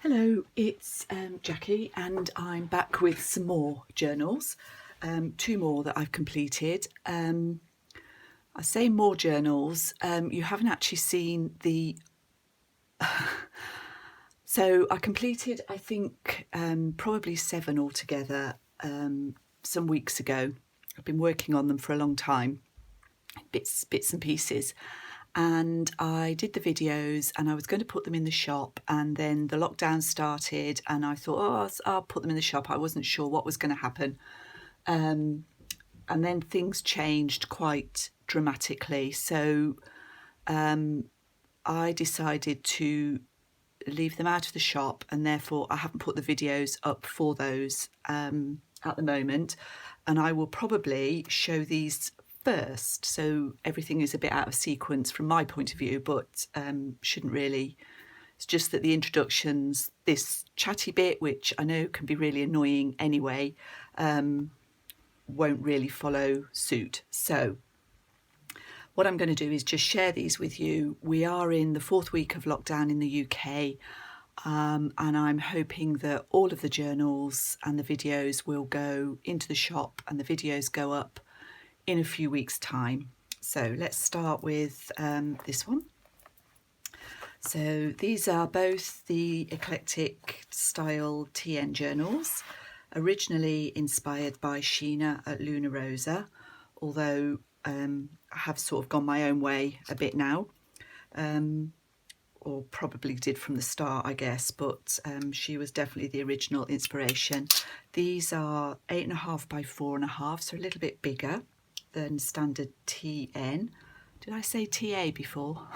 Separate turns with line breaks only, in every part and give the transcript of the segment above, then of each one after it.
Hello, it's Jackie, and I'm back with some more journals, two more that I've completed. I say more journals, you haven't actually seen the... So I completed, I think, probably 7 altogether some weeks ago. I've been working on them for a long time, bits and pieces. And I did the videos and I was going to put them in the shop, and then the lockdown started and I thought, oh, I'll put them in the shop. I wasn't sure what was going to happen. And then things changed quite dramatically. So I decided to leave them out of the shop, and therefore I haven't put the videos up for those at the moment. And I will probably show these first, so everything is a bit out of sequence from my point of view, but shouldn't really. It's just that the introductions, this chatty bit, which I know can be really annoying anyway, won't really follow suit. So what I'm going to do is just share these with you. We are in the 4th week of lockdown in the UK, and I'm hoping that all of the journals and the videos will go into the shop and the videos go up in a few weeks' time. So let's start with this one. So these are both the eclectic style TN journals, originally inspired by Sheena at Luna Rosa, although I have sort of gone my own way a bit now, or probably did from the start, I guess, but she was definitely the original inspiration. These are 8.5 by 4.5, so a little bit bigger than standard TN. Did I say TA before?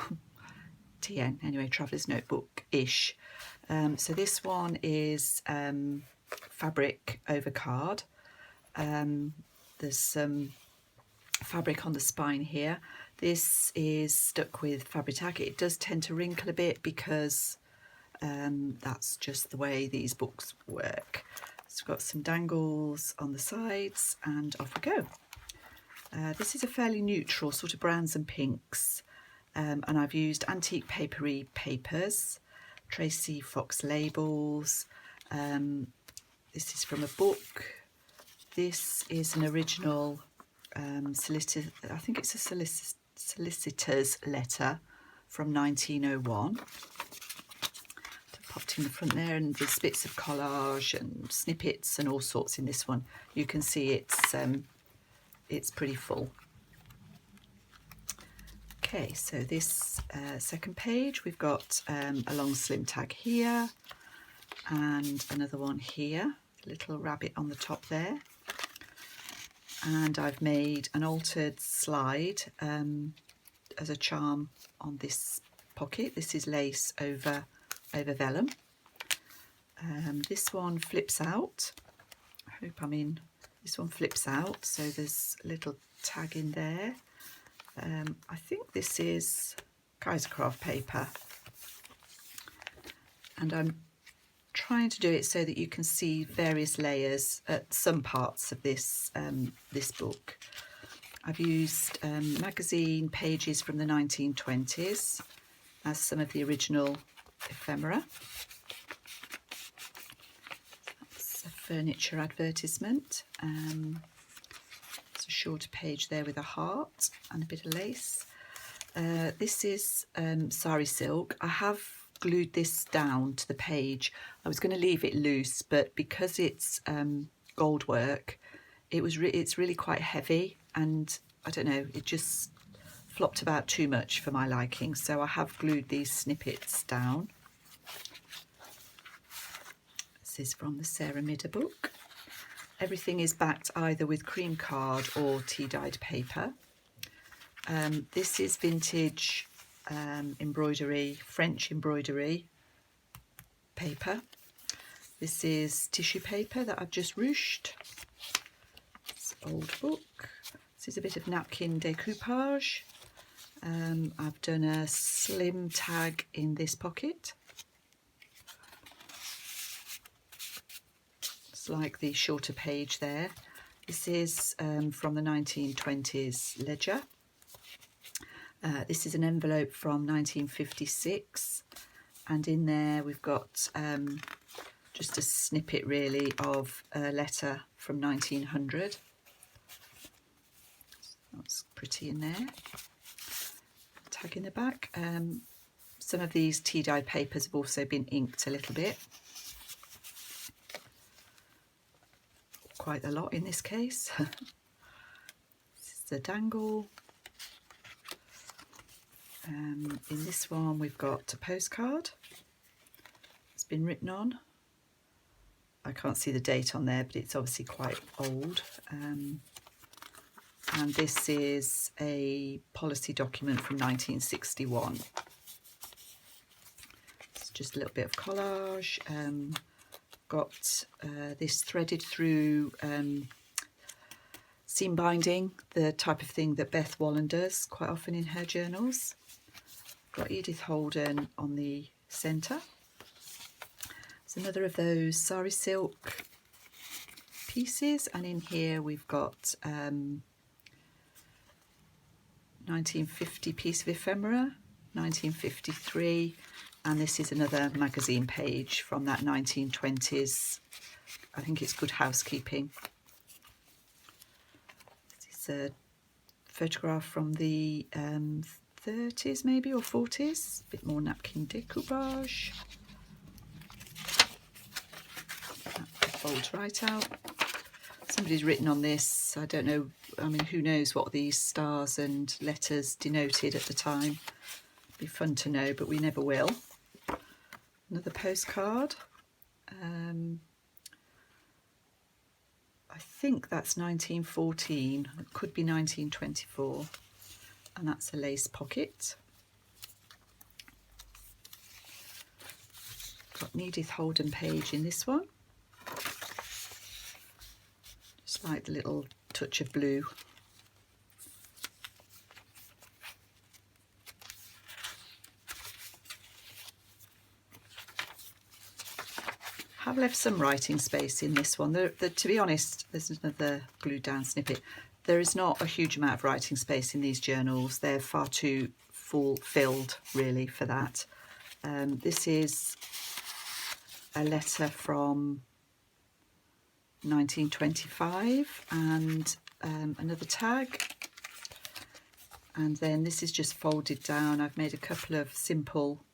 TN, anyway, Traveller's Notebook-ish. So this one is fabric over card. There's some fabric on the spine here. This is stuck with Fabri-Tac. It does tend to wrinkle a bit because that's just the way these books work. So we've got some dangles on the sides, and off we go. This is a fairly neutral, sort of browns and pinks, and I've used antique papery papers, Tracy Fox labels. This is from a book. This is an original solicitor, I think it's a solicitor's letter from 1901. Popped in the front there, and there's bits of collage and snippets and all sorts in this one. You can see it's pretty full. Okay, so this second page, we've got a long slim tag here and another one here, a little rabbit on the top there. And I've made an altered slide as a charm on this pocket. This is lace over vellum. This one flips out. I hope I'm in. This one flips out, so there's a little tag in there. I think this is Kaisercraft paper, and I'm trying to do it so that you can see various layers at some parts of this this book. I've used magazine pages from the 1920s as some of the original ephemera. That's a furniture advertisement. It's a shorter page there with a heart and a bit of lace. This is sari silk. I have glued this down to the page. I was going to leave it loose, but because it's gold work, it's really quite heavy, and I don't know, it just flopped about too much for my liking, so I have glued these snippets down. This is from the Sarah Midder book. Everything is backed either with cream card or tea-dyed paper. This is vintage embroidery, French embroidery paper. This is tissue paper that I've just ruched. It's an old book. This is a bit of napkin decoupage. I've done a slim tag in this pocket. It's like the shorter page there. This is from the 1920s ledger. This is an envelope from 1956, and in there we've got just a snippet really of a letter from 1900. That's pretty in there. Tag in the back. Some of these tea dye papers have also been inked a little bit. Quite a lot in this case. This is the dangle. In this one we've got a postcard. It's been written on. I can't see the date on there, but it's obviously quite old. And this is a policy document from 1961. It's just a little bit of collage. Got this threaded through seam binding, the type of thing that Beth Wallen does quite often in her journals. Got Edith Holden on the centre. It's another of those sari silk pieces, and in here we've got 1950 piece of ephemera, 1953, and this is another magazine page from that 1920s. I think it's Good Housekeeping. This is a photograph from the 30s maybe, or 40s. A bit more napkin decoupage. That folds right out. Somebody's written on this. I don't know, I mean, who knows what these stars and letters denoted at the time. Be fun to know, but we never will. Another postcard. I think that's 1914. It could be 1924. And that's a lace pocket. Got an Edith Holden page in this one. Just like the little touch of blue. I've left some writing space in this one. To be honest, there's another glued down snippet. There is not a huge amount of writing space in these journals. They're far too filled really for that. This is a letter from 1925 and another tag. And then this is just folded down. I've made a couple of simple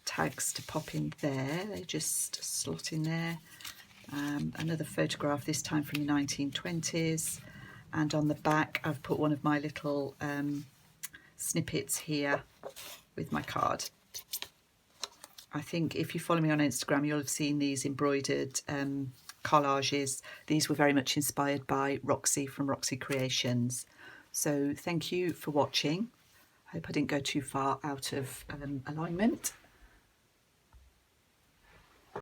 tags to pop in there. They just slot in there. Another photograph, this time from the 1920s, and on the back I've put one of my little snippets here with my card. I think if you follow me on Instagram you'll have seen these embroidered collages. These were very much inspired by Roxy from Roxy Creations. So thank you for watching. I hope I didn't go too far out of alignment.